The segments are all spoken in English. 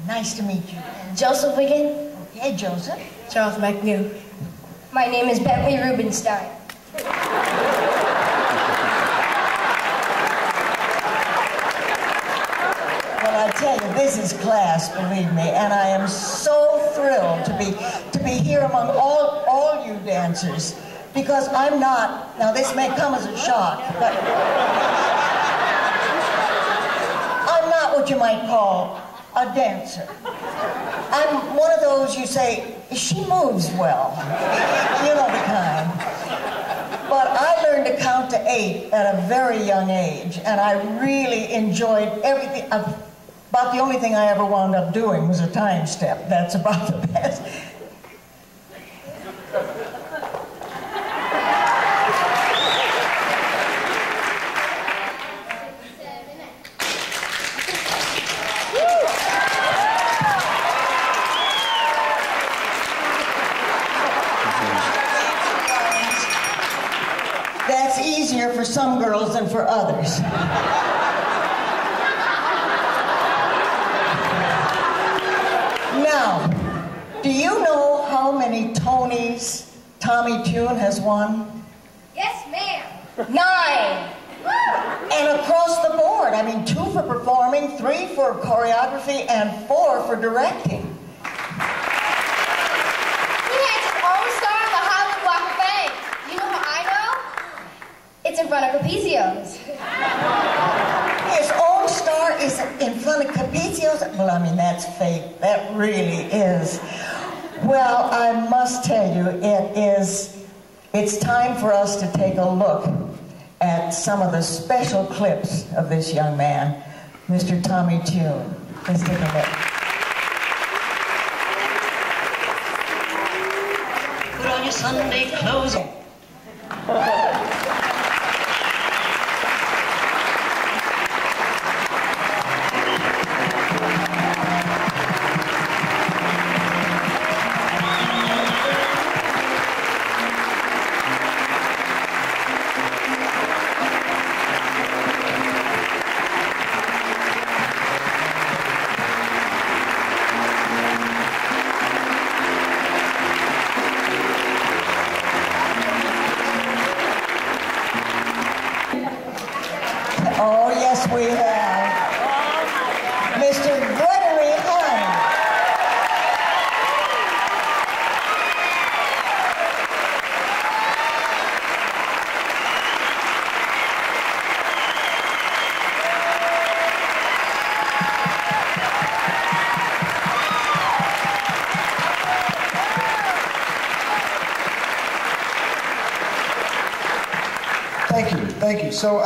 Nice to meet you. Joseph again? Okay, Joseph. Charles McNew. My name is Bentley Rubenstein. Well, I tell you, this is class, believe me, and I am so thrilled to be here among all you dancers, because I'm not, now this may come as a shock, but I'm not what you might call a dancer. I'm one of those you say, she moves well. You know the kind. But I learned to count to 8 at a very young age, and I really enjoyed everything. About the only thing I ever wound up doing was a time step. That's about the best. For some girls than for others. Now, do you know how many Tonys Tommy Tune has won? Yes, ma'am. 9. And across the board. I mean, 2 for performing, 3 for choreography, and 4 for directing. It's in front of Capizio's. His own star is in front of Capizio's? Well, I mean, that's fake. That really is. Well, I must tell you, it's time for us to take a look at some of the special clips of this young man, Mr. Tommy Tune. Let's take a look. Put on your Sunday clothes. Oh, yes, we have. Mr. Gregory Hines. Thank you. So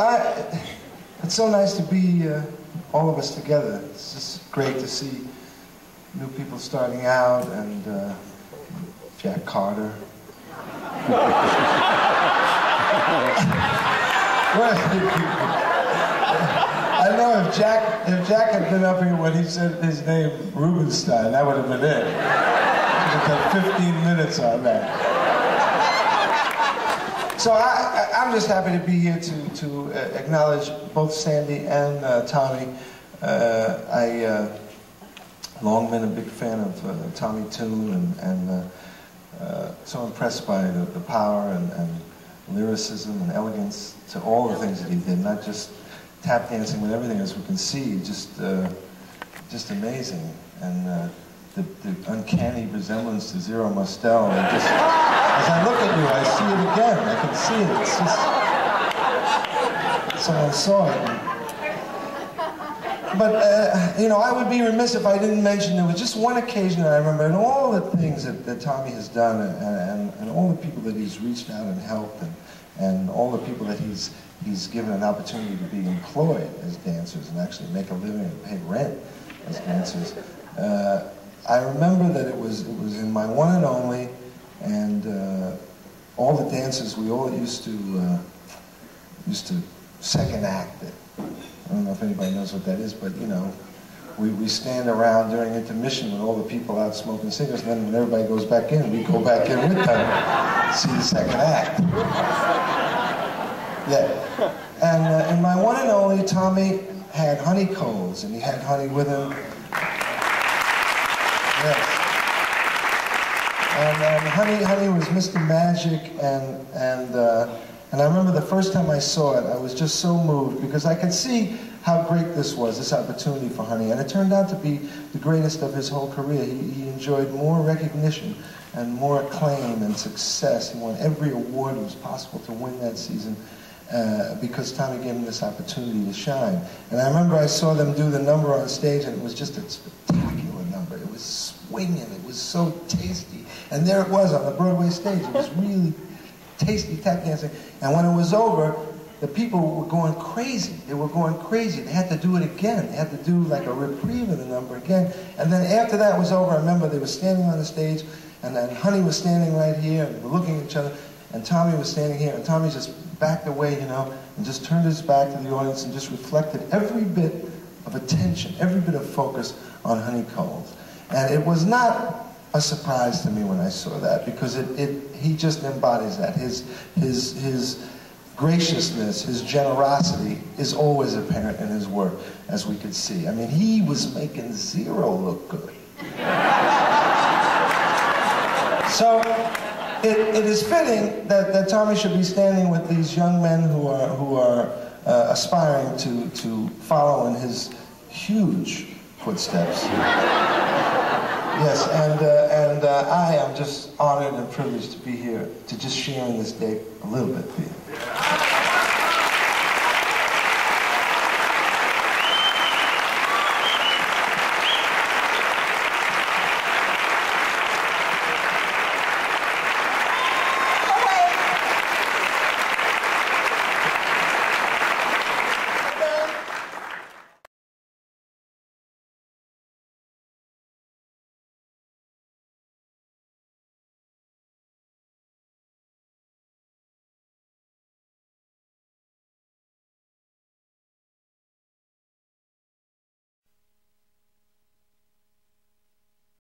it's so nice to be all of us together. It's just great to see new people starting out, and Jack Carter. I know if Jack had been up here when he said his name, Rubenstein, that would have been it. We've got 15 minutes on that. So I'm just happy to be here to acknowledge both Sandy and Tommy. I long been a big fan of Tommy Tune, and so impressed by the power and lyricism and elegance to all the things that he did, not just tap dancing, but everything as we can see, just amazing. And the uncanny resemblance to Zero Mostel. And just, as I look at you, I see it again. I can see it. It's just, someone saw it. And But you know, I would be remiss if I didn't mention there was just one occasion that I remember, and all the things that Tommy has done, and all the people that he's reached out and helped, and all the people that he's given an opportunity to be employed as dancers and actually make a living and pay rent as dancers. I remember that it was in my one and only, and all the dancers, we all used to second act it. I don't know if anybody knows what that is, but you know, we stand around during intermission with all the people out smoking cigarettes, and then when everybody goes back in, we go back in with them to see the second act. Yeah. And in my one and only, Tommy had honey coals, and he had honey with him. Yes. And honey was Mr. Magic, and I remember the first time I saw it, I was just so moved because I could see how great this was, this opportunity for Honey. And it turned out to be the greatest of his whole career. He enjoyed more recognition and more acclaim and success. He won every award it was possible to win that season because Tommy gave him this opportunity to shine. And I remember I saw them do the number on stage, and it was just a spectacular number. It was swinging. It was so tasty. And there it was on the Broadway stage. It was really tasty tap dancing. And when it was over, the people were going crazy. They were going crazy. They had to do it again. They had to do like a reprieve of the number again. And then after that was over, I remember they were standing on the stage, and then Honey was standing right here, and we were looking at each other, and Tommy was standing here, and Tommy just backed away, you know, and just turned his back to the audience and just reflected every bit of attention, every bit of focus on Honey Coles. And it was not a surprise to me when I saw that, because he just embodies that. His graciousness, his generosity is always apparent in his work, as we could see. I mean, he was making Zero look good. So it is fitting that Tommy should be standing with these young men who are aspiring to follow in his huge footsteps. Yes, and I am just honored and privileged to be here, to just share in this day a little bit for you.